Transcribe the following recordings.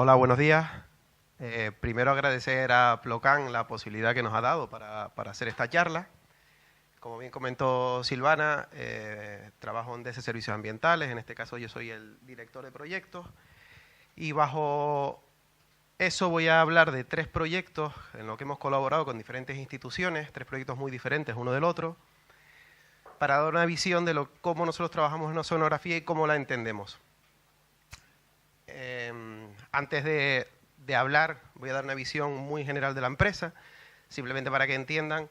Hola, buenos días. Primero agradecer a Plocan la posibilidad que nos ha dado para hacer esta charla. Como bien comentó Silvana, trabajo en DS Servicios Ambientales, en este caso yo soy el director de proyectos, y bajo eso voy a hablar de 3 proyectos en los que hemos colaborado con diferentes instituciones, 3 proyectos muy diferentes uno del otro, para dar una visión de cómo nosotros trabajamos en oceanografía y cómo la entendemos. Antes de hablar, voy a dar una visión muy general de la empresa, simplemente para que entiendan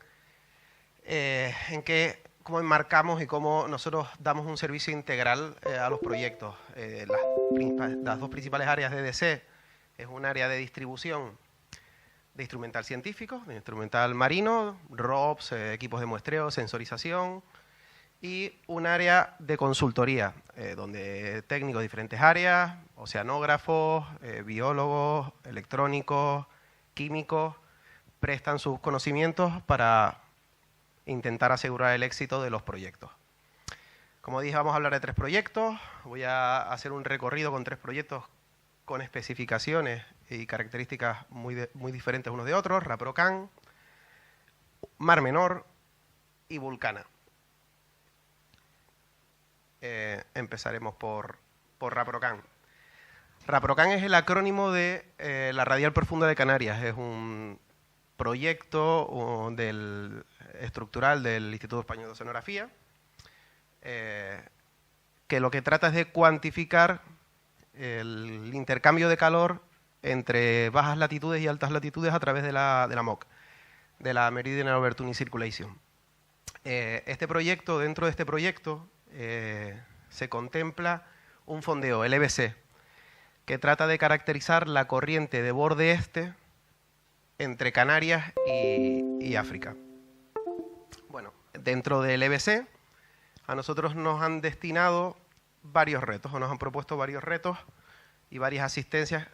cómo enmarcamos y cómo nosotros damos un servicio integral a los proyectos. Las 2 principales áreas de DC es un área de distribución de instrumental científico, de instrumental marino, ROPS, equipos de muestreo, sensorización, y un área de consultoría, donde técnicos de diferentes áreas, oceanógrafos, biólogos, electrónicos, químicos, prestan sus conocimientos para intentar asegurar el éxito de los proyectos. Como dije, vamos a hablar de 3 proyectos. Voy a hacer un recorrido con 3 proyectos con especificaciones y características muy diferentes unos de otros: Raprocan, Mar Menor y Vulcana. Empezaremos por Raprocan. Raprocan es el acrónimo de la Radial Profunda de Canarias. Es un proyecto estructural del Instituto Español de Oceanografía, que lo que trata es de cuantificar el intercambio de calor entre bajas latitudes y altas latitudes a través de la MOC, de la Meridional Overturning Circulation. Dentro de este proyecto se contempla un fondeo, el EBC, que trata de caracterizar la corriente de borde este entre Canarias y África. Bueno, dentro del EBC a nosotros nos han destinado varios retos, o nos han propuesto varios retos y varias asistencias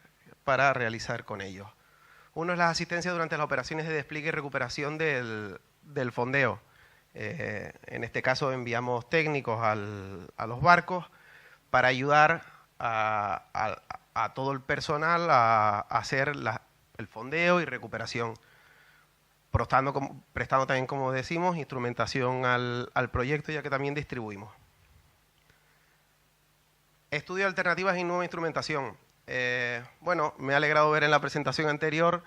para realizar con ellos. Uno es la asistencia durante las operaciones de despliegue y recuperación del fondeo. En este caso enviamos técnicos a los barcos para ayudar a todo el personal a hacer el fondeo y recuperación, prestando también, como decimos, instrumentación al proyecto, ya que también distribuimos. Estudio de alternativas y nueva instrumentación. Bueno, me ha alegrado ver en la presentación anterior,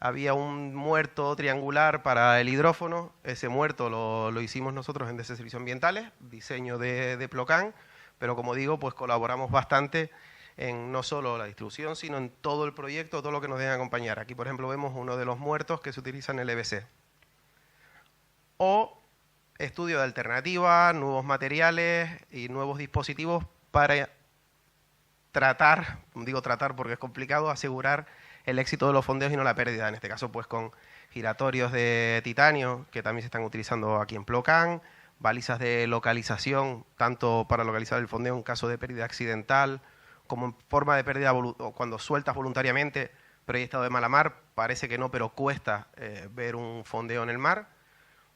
había un muerto triangular para el hidrófono. Ese muerto lo hicimos nosotros en DC Servicios Ambientales, diseño de Plocan, pero como digo, pues colaboramos bastante en no solo la distribución, sino en todo el proyecto, todo lo que nos deben acompañar. Aquí, por ejemplo, vemos uno de los muertos que se utiliza en el EBC. O estudio de alternativas, nuevos materiales y nuevos dispositivos para tratar, digo tratar porque es complicado, asegurar el éxito de los fondeos y no la pérdida. En este caso, pues con giratorios de titanio, que también se están utilizando aquí en Plocan, balizas de localización, tanto para localizar el fondeo en caso de pérdida accidental, como en forma de pérdida cuando sueltas voluntariamente, pero hay estado de mala mar, parece que no, pero cuesta ver un fondeo en el mar.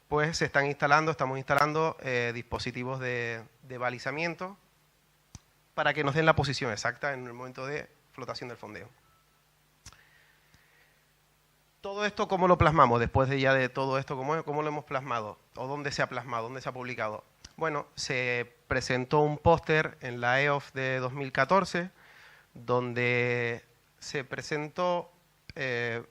Pues estamos instalando dispositivos de balizamiento para que nos den la posición exacta en el momento de flotación del fondeo. Todo esto, ¿cómo lo plasmamos? Después de todo esto, ¿cómo lo hemos plasmado? ¿O dónde se ha plasmado? ¿Dónde se ha publicado? Bueno, se presentó un póster en la EOF de 2014, donde se presentó... el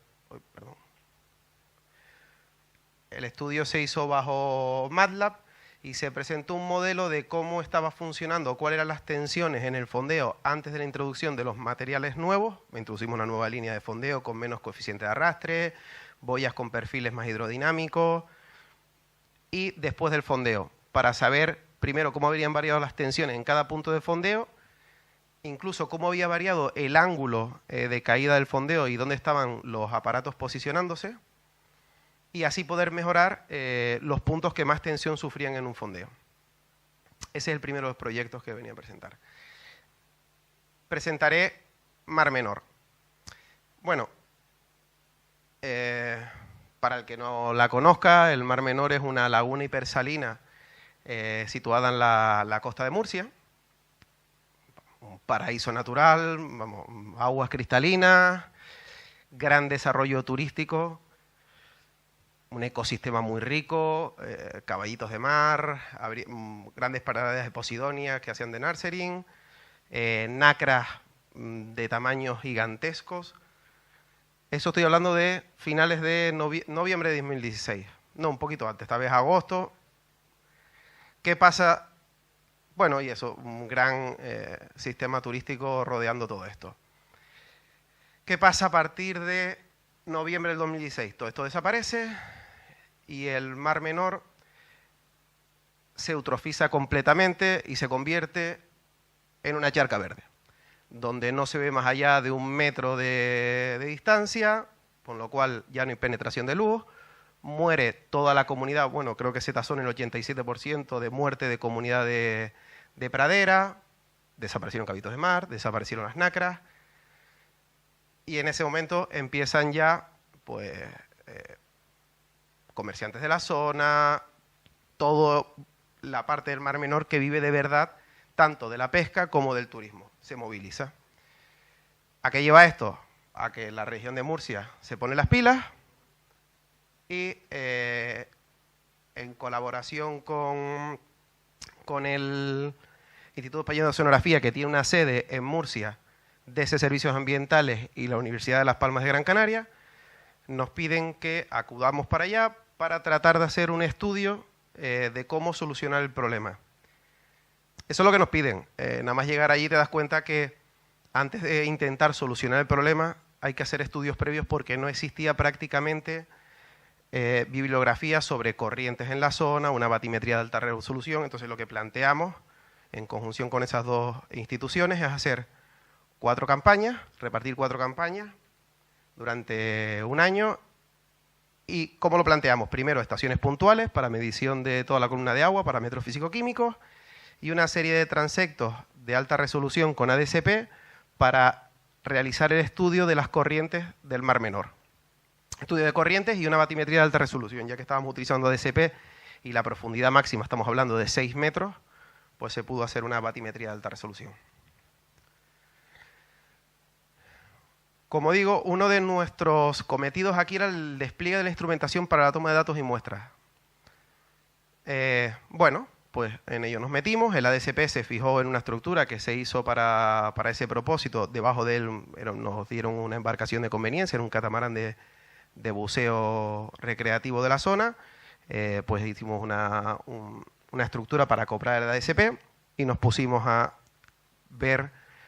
estudio se hizo bajo MATLAB y se presentó un modelo de cómo estaba funcionando, cuáles eran las tensiones en el fondeo antes de la introducción de los materiales nuevos. Introducimos una nueva línea de fondeo con menos coeficiente de arrastre, boyas con perfiles más hidrodinámicos, y después del fondeo, para saber primero cómo habrían variado las tensiones en cada punto de fondeo, incluso cómo había variado el ángulo de caída del fondeo y dónde estaban los aparatos posicionándose, y así poder mejorar los puntos que más tensión sufrían en un fondeo. Ese es el primero de los proyectos que venía a presentar. Presentaré Mar Menor. Bueno, para el que no la conozca, el Mar Menor es una laguna hipersalina situada en la costa de Murcia, un paraíso natural, vamos, aguas cristalinas, gran desarrollo turístico, un ecosistema muy rico, caballitos de mar, grandes paradas de Posidonia que hacían de nurserying, nacras de tamaños gigantescos. Eso estoy hablando de finales de noviembre de 2016. No, un poquito antes, esta vez agosto. ¿Qué pasa? Bueno, y eso, un gran sistema turístico rodeando todo esto. ¿Qué pasa a partir de noviembre del 2016? Todo esto desaparece y el Mar Menor se eutrofiza completamente y se convierte en una charca verde, donde no se ve más allá de 1 metro de distancia, con lo cual ya no hay penetración de luz, muere toda la comunidad, bueno, creo que se tasó en el 87% de muerte de comunidad de pradera, desaparecieron caballitos de mar, desaparecieron las nacras, y en ese momento empiezan ya, pues, comerciantes de la zona, toda la parte del Mar Menor que vive de verdad, tanto de la pesca como del turismo, se moviliza. ¿A qué lleva esto? A que la región de Murcia se pone las pilas y en colaboración con el Instituto Español de Oceanografía, que tiene una sede en Murcia de ese servicios ambientales, y la Universidad de Las Palmas de Gran Canaria, nos piden que acudamos para allá para tratar de hacer un estudio de cómo solucionar el problema. Eso es lo que nos piden. Nada más llegar allí te das cuenta que antes de intentar solucionar el problema hay que hacer estudios previos, porque no existía prácticamente bibliografía sobre corrientes en la zona, una batimetría de alta resolución. Entonces lo que planteamos en conjunción con esas dos instituciones es hacer 4 campañas, repartir 4 campañas durante un año. ¿Y cómo lo planteamos? Primero, estaciones puntuales para medición de toda la columna de agua, parámetros físico-químicos, y una serie de transectos de alta resolución con ADSP para realizar el estudio de las corrientes del Mar Menor. Estudio de corrientes y una batimetría de alta resolución, ya que estábamos utilizando ADSP y la profundidad máxima, estamos hablando de 6 metros, pues se pudo hacer una batimetría de alta resolución. Como digo, uno de nuestros cometidos aquí era el despliegue de la instrumentación para la toma de datos y muestras. Bueno, pues en ello nos metimos. El ADSP se fijó en una estructura que se hizo para ese propósito. Debajo de él nos dieron una embarcación de conveniencia, era un catamarán de buceo recreativo de la zona. Pues hicimos una estructura para acoplar el ADSP y nos pusimos a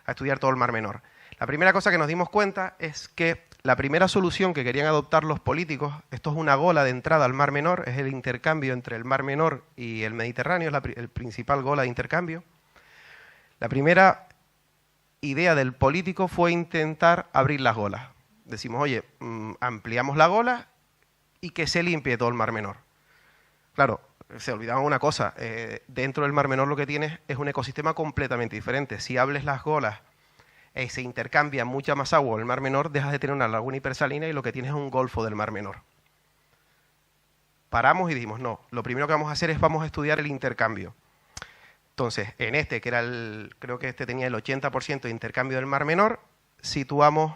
estudiar todo el Mar Menor. La primera cosa que nos dimos cuenta es que la primera solución que querían adoptar los políticos, esto es una gola de entrada al Mar Menor, es el intercambio entre el Mar Menor y el Mediterráneo, es el principal gola de intercambio. La primera idea del político fue intentar abrir las golas. Decimos, oye, ampliamos la gola y que se limpie todo el Mar Menor. Claro, se olvidaban una cosa, dentro del Mar Menor lo que tienes es un ecosistema completamente diferente. Si hables las golas se intercambia mucha más agua en el Mar Menor, dejas de tener una laguna hipersalina y lo que tienes es un golfo del Mar Menor. Paramos y dijimos, no, lo primero que vamos a hacer es vamos a estudiar el intercambio. Entonces, en este, que era creo que este tenía el 80% de intercambio del Mar Menor, situamos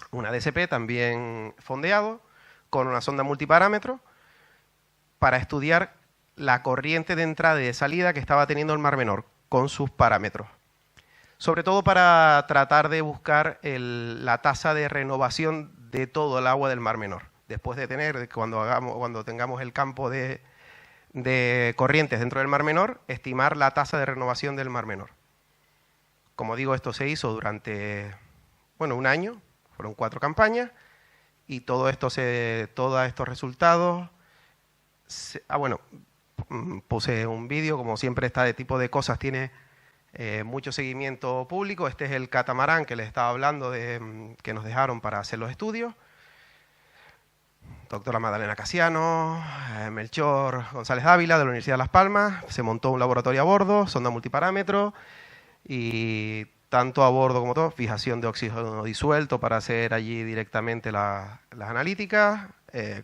un ADSP también fondeado, con una sonda multiparámetro, para estudiar la corriente de entrada y de salida que estaba teniendo el Mar Menor, con sus parámetros. Sobre todo para tratar de buscar la tasa de renovación de todo el agua del Mar Menor. Después de tener, cuando tengamos el campo de corrientes dentro del Mar Menor, estimar la tasa de renovación del Mar Menor. Como digo, esto se hizo durante un año, fueron 4 campañas, y todos estos resultados... puse un vídeo, como siempre este tipo de cosas tiene... mucho seguimiento público. Este es el catamarán que les estaba hablando que nos dejaron para hacer los estudios. Doctora Magdalena Casiano, Melchor González Dávila de la Universidad de Las Palmas. Se montó un laboratorio a bordo, sonda multiparámetro, y tanto a bordo como todo, fijación de oxígeno disuelto para hacer allí directamente las analíticas.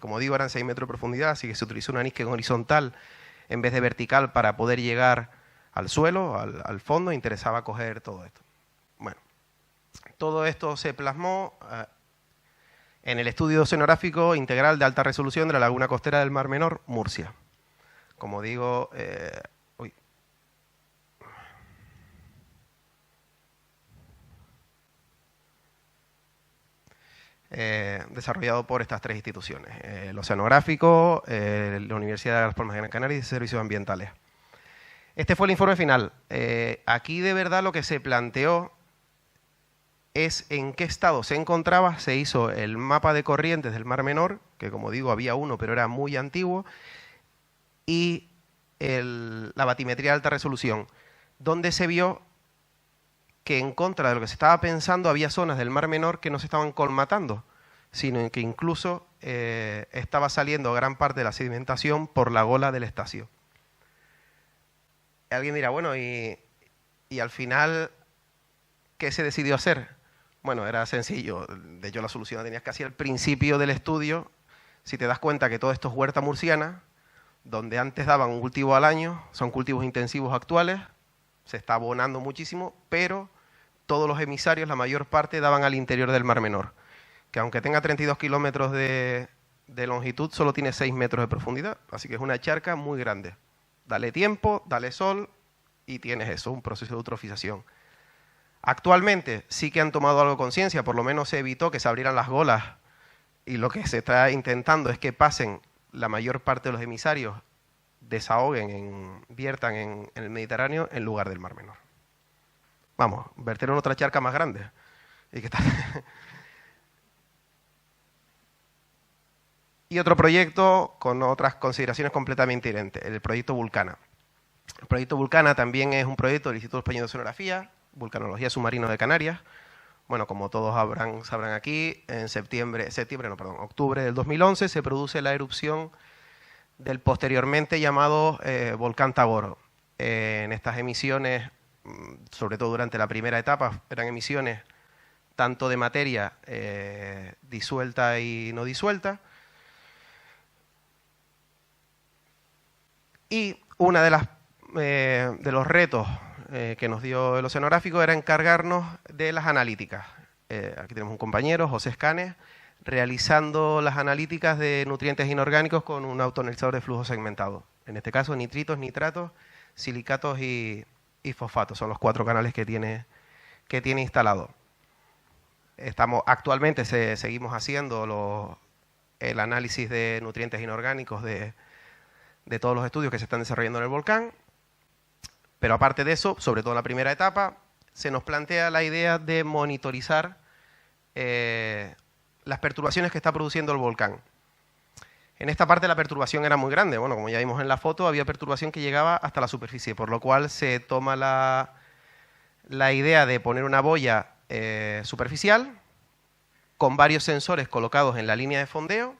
Como digo, eran 6 metros de profundidad, así que se utilizó una nisque horizontal en vez de vertical para poder llegar al suelo, al fondo. Interesaba coger todo esto. Todo esto se plasmó en el estudio oceanográfico integral de alta resolución de la laguna costera del Mar Menor, Murcia. Como digo, desarrollado por estas tres instituciones, el Oceanográfico, la Universidad de las Palmas de Gran Canaria y Servicios Ambientales. Este fue el informe final. Aquí de verdad lo que se planteó es en qué estado se encontraba. Se hizo el mapa de corrientes del Mar Menor, que como digo había uno pero era muy antiguo, y la batimetría de alta resolución, donde se vio que en contra de lo que se estaba pensando había zonas del Mar Menor que no se estaban colmatando, sino que incluso estaba saliendo gran parte de la sedimentación por la gola del Estacio. Alguien dirá, bueno, y al final, ¿qué se decidió hacer? Bueno, era sencillo. De hecho, la solución la tenías casi al principio del estudio. Si te das cuenta que todo esto es huerta murciana, donde antes daban un cultivo al año, son cultivos intensivos actuales, se está abonando muchísimo, pero todos los emisarios, la mayor parte, daban al interior del Mar Menor, que aunque tenga 32 kilómetros de longitud, solo tiene 6 metros de profundidad, así que es una charca muy grande. Dale tiempo, dale sol y tienes eso, un proceso de eutrofización. Actualmente sí que han tomado algo de conciencia, por lo menos se evitó que se abrieran las golas, y lo que se está intentando es que pasen la mayor parte de los emisarios, desahoguen, viertan en el Mediterráneo en lugar del Mar Menor. Vamos, verter en otra charca más grande. ¿Y qué tal? Y otro proyecto con otras consideraciones completamente diferentes, el proyecto Vulcana. El proyecto Vulcana también es un proyecto del Instituto Español de Oceanografía, Vulcanología Submarina de Canarias. Bueno, como todos sabrán aquí, en octubre del 2011 se produce la erupción del posteriormente llamado volcán Tagoro. En estas emisiones, sobre todo durante la primera etapa, eran emisiones tanto de materia disuelta y no disuelta. Y una de los retos que nos dio el oceanográfico era encargarnos de las analíticas. Aquí tenemos un compañero, José Escanes, realizando las analíticas de nutrientes inorgánicos con un autoanalizador de flujo segmentado. En este caso, nitritos, nitratos, silicatos y fosfatos. Son los 4 canales que tiene instalado. Actualmente seguimos haciendo el análisis de nutrientes inorgánicos de todos los estudios que se están desarrollando en el volcán. Pero aparte de eso, sobre todo en la primera etapa, se nos plantea la idea de monitorizar las perturbaciones que está produciendo el volcán. En esta parte la perturbación era muy grande. Bueno, como ya vimos en la foto, había perturbación que llegaba hasta la superficie, por lo cual se toma la idea de poner una boya superficial con varios sensores colocados en la línea de fondeo,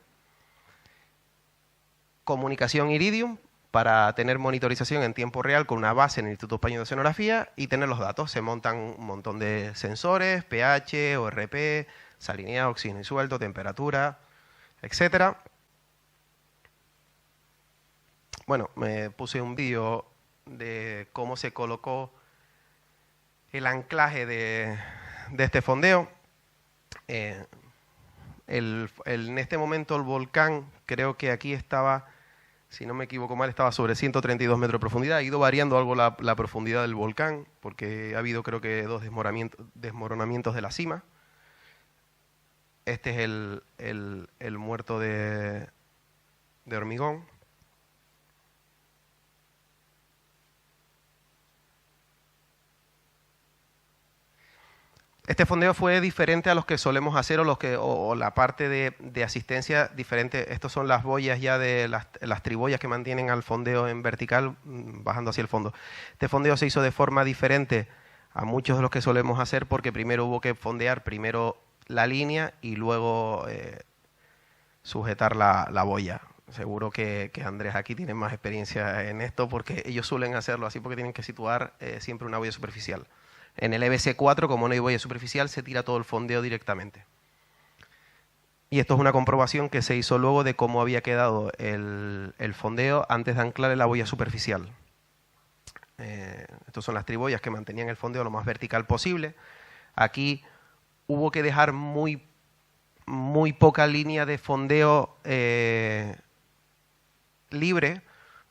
comunicación Iridium para tener monitorización en tiempo real con una base en el Instituto Español de Oceanografía y tener los datos. Se montan un montón de sensores, pH, ORP, salinidad, oxígeno disuelto, temperatura, etcétera. Bueno, me puse un vídeo de cómo se colocó el anclaje de este fondeo. En este momento el volcán, creo que aquí estaba, si no me equivoco mal, estaba sobre 132 metros de profundidad. Ha ido variando algo la profundidad del volcán, porque ha habido creo que 2 desmoronamientos de la cima. Este es el muerto de hormigón. Este fondeo fue diferente a los que solemos hacer o la parte de asistencia diferente. Estos son las boyas ya de las triboyas que mantienen al fondeo en vertical, bajando hacia el fondo. Este fondeo se hizo de forma diferente a muchos de los que solemos hacer porque primero hubo que fondear primero la línea y luego sujetar la boya. Seguro que Andrés aquí tiene más experiencia en esto porque ellos suelen hacerlo así porque tienen que situar siempre una boya superficial. En el EBC4, como no hay boya superficial, se tira todo el fondeo directamente. Y esto es una comprobación que se hizo luego de cómo había quedado el fondeo antes de anclar en la boya superficial. Estas son las triboyas que mantenían el fondeo lo más vertical posible. Aquí hubo que dejar muy poca línea de fondeo libre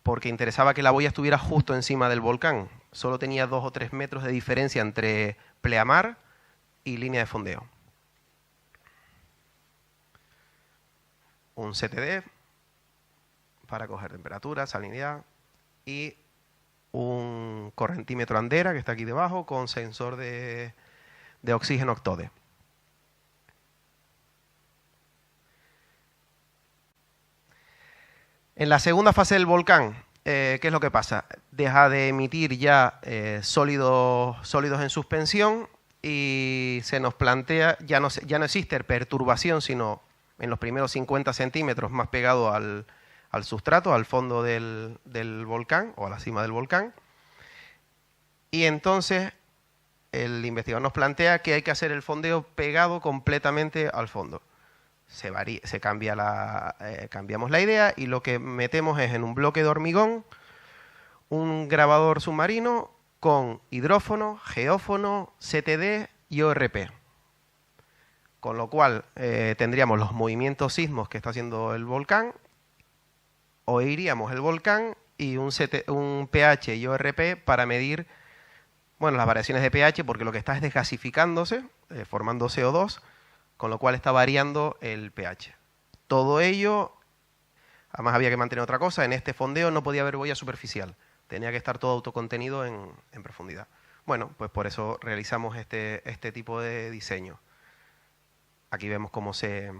porque interesaba que la boya estuviera justo encima del volcán. Solo tenía 2 o 3 metros de diferencia entre pleamar y línea de fondeo. Un CTD para coger temperatura, salinidad y un correntímetro Andera que está aquí debajo con sensor de oxígeno Octode. En la segunda fase del volcán, ¿qué es lo que pasa? Deja de emitir ya sólidos en suspensión y se nos plantea, ya no existe perturbación, sino en los primeros 50 centímetros más pegado al sustrato, al fondo del volcán o a la cima del volcán. Y entonces el investigador nos plantea que hay que hacer el fondeo pegado completamente al fondo. Cambiamos la idea y lo que metemos es en un bloque de hormigón un grabador submarino con hidrófono, geófono, CTD y ORP. Con lo cual tendríamos los movimientos sísmos que está haciendo el volcán, oiríamos el volcán y un pH y ORP para medir las variaciones de pH, porque lo que está es desgasificándose, formando CO2, con lo cual está variando el pH. Todo ello, además había que mantener otra cosa, en este fondeo no podía haber boya superficial, tenía que estar todo autocontenido en profundidad. Bueno, pues por eso realizamos este tipo de diseño. Aquí vemos cómo se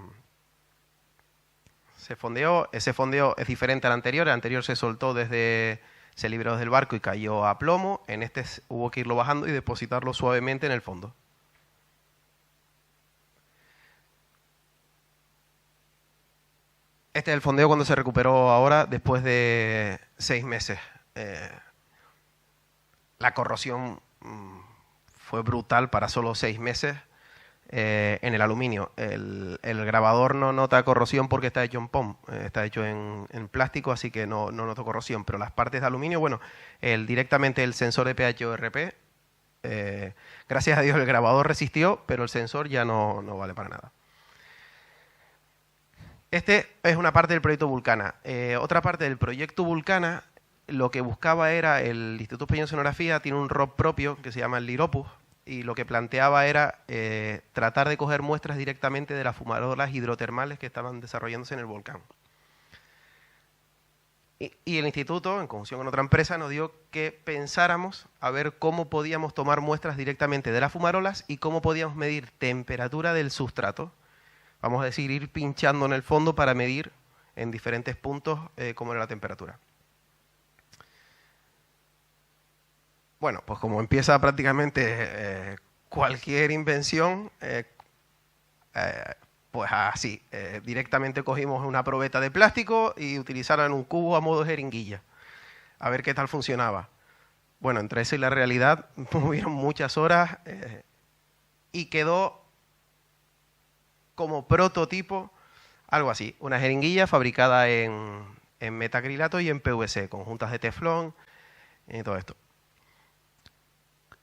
fondeó. Ese fondeo es diferente al anterior. El anterior se soltó se liberó desde el barco y cayó a plomo. En este hubo que irlo bajando y depositarlo suavemente en el fondo. Este es el fondeo cuando se recuperó ahora, después de 6 meses. La corrosión fue brutal para solo 6 meses. En el aluminio. El grabador no nota corrosión porque está hecho en POM, está hecho en plástico, así que no notó corrosión. Pero las partes de aluminio, directamente el sensor de pH ORP, gracias a Dios el grabador resistió, pero el sensor ya no vale para nada. Este es una parte del proyecto Vulcana. Otra parte del proyecto Vulcana, lo que buscaba era, el Instituto Español de Oceanografía tiene un ROP propio que se llama el LIROPUS, y lo que planteaba era tratar de coger muestras directamente de las fumarolas hidrotermales que estaban desarrollándose en el volcán. Y el instituto, en conjunción con otra empresa, nos dio que pensáramos a ver cómo podíamos tomar muestras directamente de las fumarolas y cómo podíamos medir temperatura del sustrato. Vamos a decir, ir pinchando en el fondo para medir en diferentes puntos cómo era la temperatura. Bueno, pues como empieza prácticamente cualquier invención, pues así, directamente cogimos una probeta de plástico y utilizaron un cubo a modo de jeringuilla, a ver qué tal funcionaba. Bueno, entre eso y la realidad hubieron muchas horas y quedó como prototipo algo así, una jeringuilla fabricada en metacrilato y en PVC, con juntas de teflón y todo esto.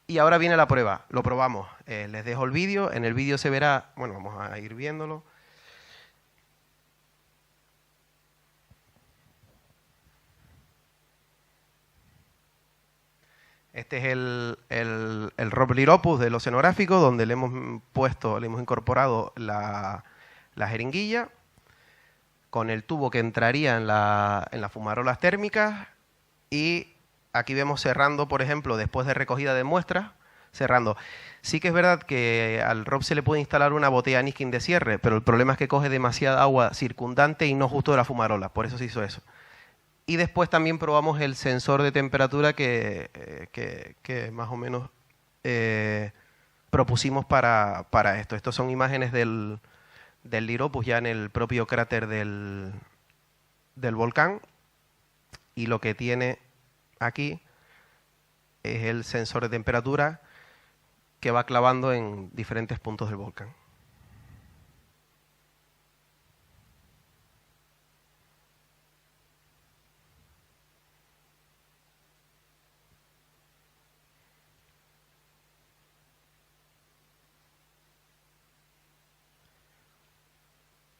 Y ahora viene la prueba, lo probamos. Les dejo el vídeo, en el vídeo se verá, vamos a ir viéndolo. Este es el ROP LIROPUS del oceanográfico, donde le hemos incorporado la jeringuilla con el tubo que entraría en las fumarolas térmicas, y aquí vemos cerrando, por ejemplo, después de recogida de muestras, cerrando. Sí que es verdad que al ROP se le puede instalar una botella Niskin de cierre, pero el problema es que coge demasiada agua circundante y no justo de la fumarola, por eso se hizo eso. Y después también probamos el sensor de temperatura que más o menos propusimos para esto. Estas son imágenes del LIROPUS ya en el propio cráter del volcán, y lo que tiene aquí es el sensor de temperatura que va clavando en diferentes puntos del volcán.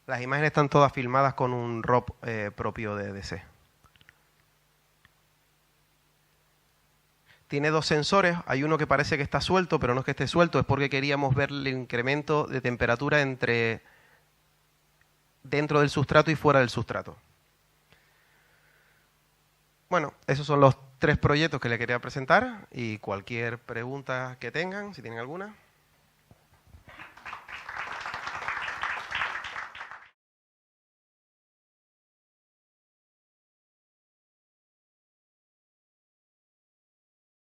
Las imágenes están todas filmadas con un RAW propio de DC. Tiene dos sensores, hay uno que parece que está suelto, pero no es que esté suelto, es porque queríamos ver el incremento de temperatura dentro del sustrato y fuera del sustrato. Bueno, esos son los 3 proyectos que le quería presentar y cualquier pregunta que tengan, si tienen alguna.